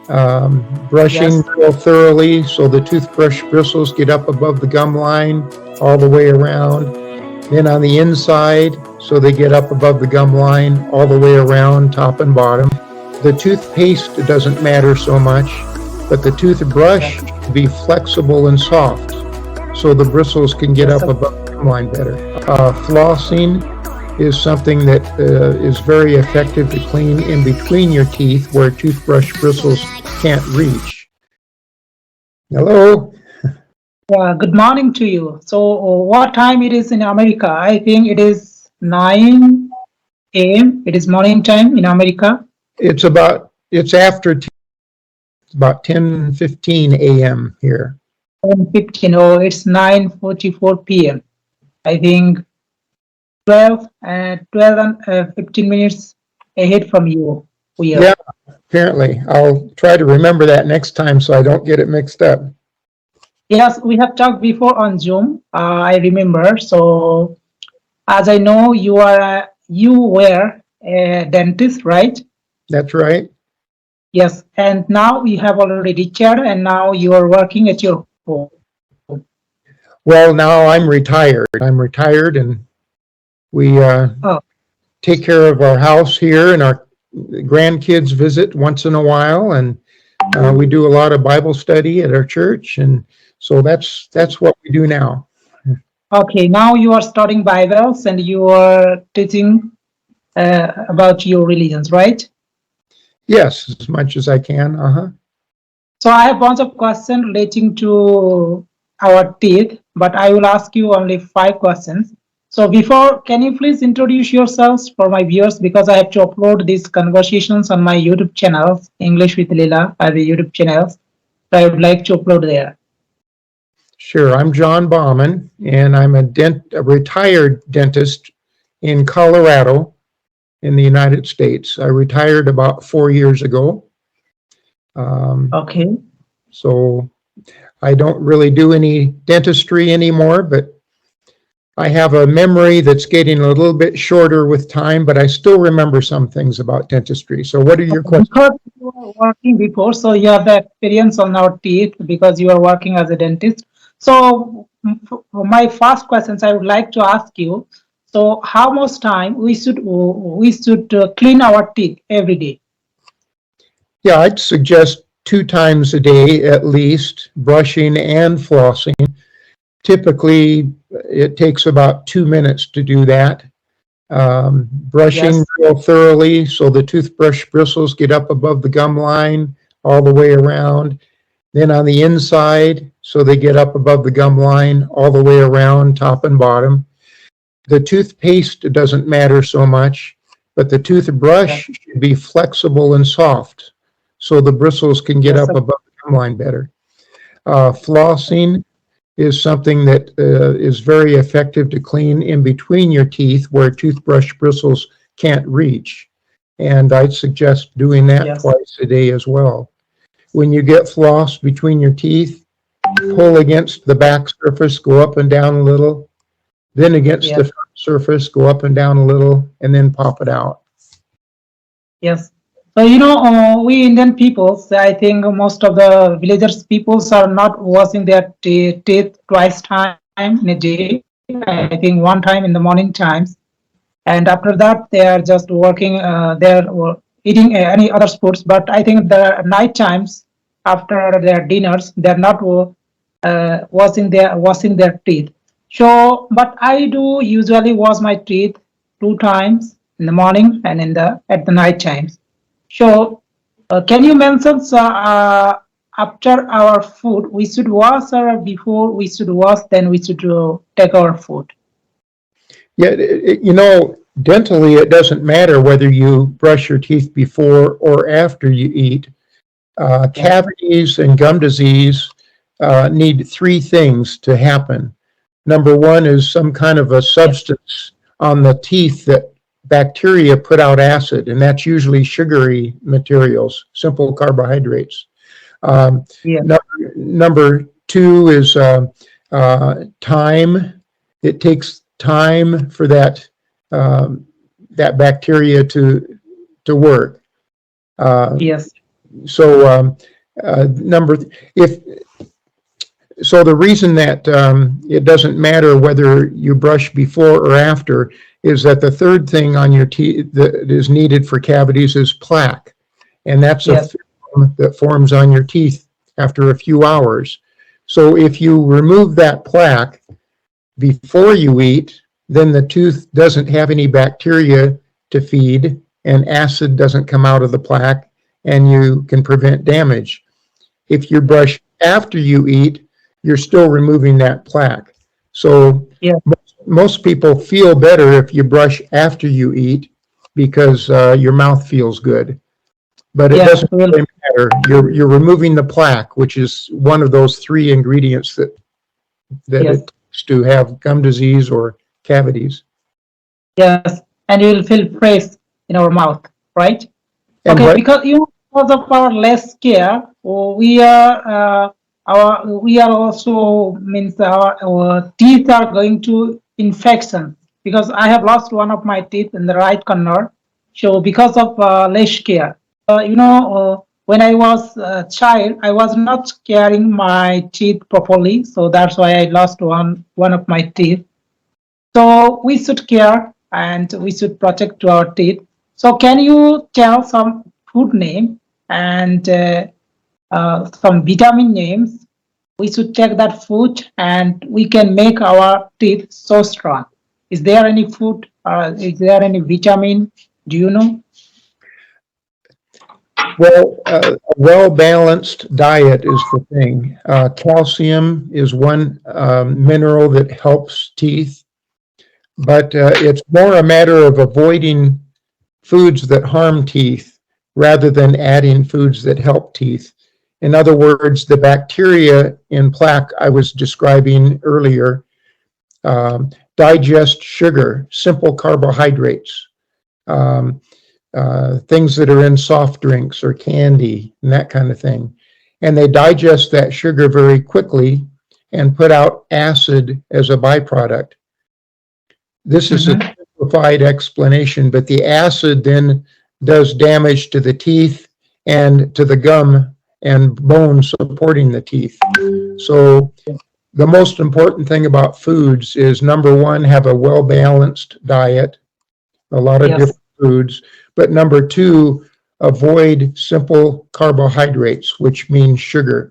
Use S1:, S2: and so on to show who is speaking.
S1: Brushing
S2: Yes.
S1: real thoroughly so the toothbrush bristles get up above the gum line all the way around. Then on the inside, so they get up above the gum line all the way around, top and bottom. The toothpaste doesn't matter so much, but the toothbrush
S2: Yes.
S1: should be flexible and soft so the bristles can get
S2: Yes,
S1: up
S2: sir.
S1: above the gum line better. Flossing is something that is very effective to clean in between your teeth where toothbrush bristles can't reach. Hello?
S2: Good morning to you. So, what time it is in America? I think it is 9 a.m. It is morning time in America.
S1: It's after about 10:15 a.m. here.
S2: 7:15. Oh, it's 9:44 p.m. I think 12 and 15 minutes ahead from you. We are.
S1: Yeah, apparently. I'll try to remember that next time so I don't get it mixed up.
S2: Yes, we have talked before on Zoom. I remember. So, as I know, you were a dentist, right?
S1: That's right.
S2: Yes, and now you have already retired, and now you are working at your home.
S1: Well, now I'm retired. I'm retired and we
S2: Oh,
S1: take care of our house here and our grandkids visit once in a while and we do a lot of Bible study at our church and so that's what we do now.
S2: okay. Now you are studying Bibles and you are teaching about your religions, right?
S1: Yes, as much as I can. Uh-huh.
S2: So I have a bunch of questions relating to our teeth, but I will ask you only 5 questions. So before, can you please introduce yourselves for my viewers because I have to upload these conversations on my YouTube channel, English with Lila, as a YouTube channel. So I would like to upload there.
S1: Sure. I'm John Bauman and I'm a retired dentist in Colorado in the United States. I retired about 4 years ago.
S2: Okay.
S1: So I don't really do any dentistry anymore, but I have a memory that's getting a little bit shorter with time, but I still remember some things about dentistry. So what are your questions?
S2: Because you were working before, so you have the experience on our teeth because you are working as a dentist. So for my first questions, I would like to ask you. So how much time we should clean our teeth every day?
S1: Yeah, I'd suggest 2 times a day at least, brushing and flossing. Typically, it takes about 2 minutes to do that. Brushing
S2: Yes.
S1: real thoroughly so the toothbrush bristles get up above the gum line all the way around. Then on the inside, so they get up above the gum line all the way around, top and bottom. The toothpaste doesn't matter so much, but the toothbrush
S2: Yes.
S1: should be flexible and soft so the bristles can get
S2: Yes,
S1: up
S2: sir.
S1: above the gum line better. Flossing is something that is very effective to clean in between your teeth where toothbrush bristles can't reach. And I'd suggest doing that
S2: Yes.
S1: twice a day as well. When you get floss between your teeth, pull against the back surface, go up and down a little, then against the
S2: Yes.
S1: front surface, go up and down a little, and then pop it out.
S2: Yes. So we Indian peoples, I think most of the villagers peoples are not washing their teeth twice time in a day. I think one time in the morning times, and after that they are just working. Eating any other sports, but I think the night times after their dinners they are not washing their teeth. So, but I do usually wash my teeth 2 times in the morning and in the at the night times. So, can you mention after our food we should wash or before we should wash, then we should take our food?
S1: Yeah, dentally, it doesn't matter whether you brush your teeth before or after you eat.
S2: Yes.
S1: Cavities and gum disease need 3 things to happen. Number 1 is some kind of a substance on the teeth that bacteria put out acid, and that's usually sugary materials, simple carbohydrates.
S2: Yeah.
S1: Number 2 is time. It takes time for that bacteria to work.
S2: Yes.
S1: So so the reason that it doesn't matter whether you brush before or after is that the third thing on your teeth that is needed for cavities is plaque. And that's a
S2: Yes.
S1: film that forms on your teeth after a few hours. So if you remove that plaque before you eat, then the tooth doesn't have any bacteria to feed and acid doesn't come out of the plaque and you can prevent damage. If you brush after you eat, you're still removing that plaque. So
S2: Yeah.
S1: most people feel better if you brush after you eat because your mouth feels good. But it
S2: Yeah.
S1: doesn't really matter. You're removing the plaque, which is one of those three ingredients that
S2: Yes.
S1: it takes to have gum disease or cavities.
S2: Yes. And you will feel fresh in our mouth, right?
S1: And
S2: Okay,
S1: what?
S2: because because of our less care, we are also means our teeth are going to infection because I have lost one of my teeth in the right corner. So because of less care, when I was a child, I was not caring my teeth properly, so that's why I lost one of my teeth. So we should care and we should protect our teeth. So can you tell some food name and some vitamin names? We should take that food and we can make our teeth so strong. Is there any food? Is there any vitamin? Do you know?
S1: Well, a well-balanced diet is the thing. Calcium is one mineral that helps teeth, but it's more a matter of avoiding foods that harm teeth rather than adding foods that help teeth. In other words, the bacteria in plaque I was describing earlier digest sugar, simple carbohydrates, um, things that are in soft drinks or candy and that kind of thing. And they digest that sugar very quickly and put out acid as a byproduct. This is a
S2: Mhm.
S1: simplified explanation, but the acid then does damage to the teeth and to the gum and bone supporting the teeth. So the most important thing about foods is number one, have a well-balanced diet, a lot of
S2: Yes.
S1: different foods, but number two, avoid simple carbohydrates, which means sugar.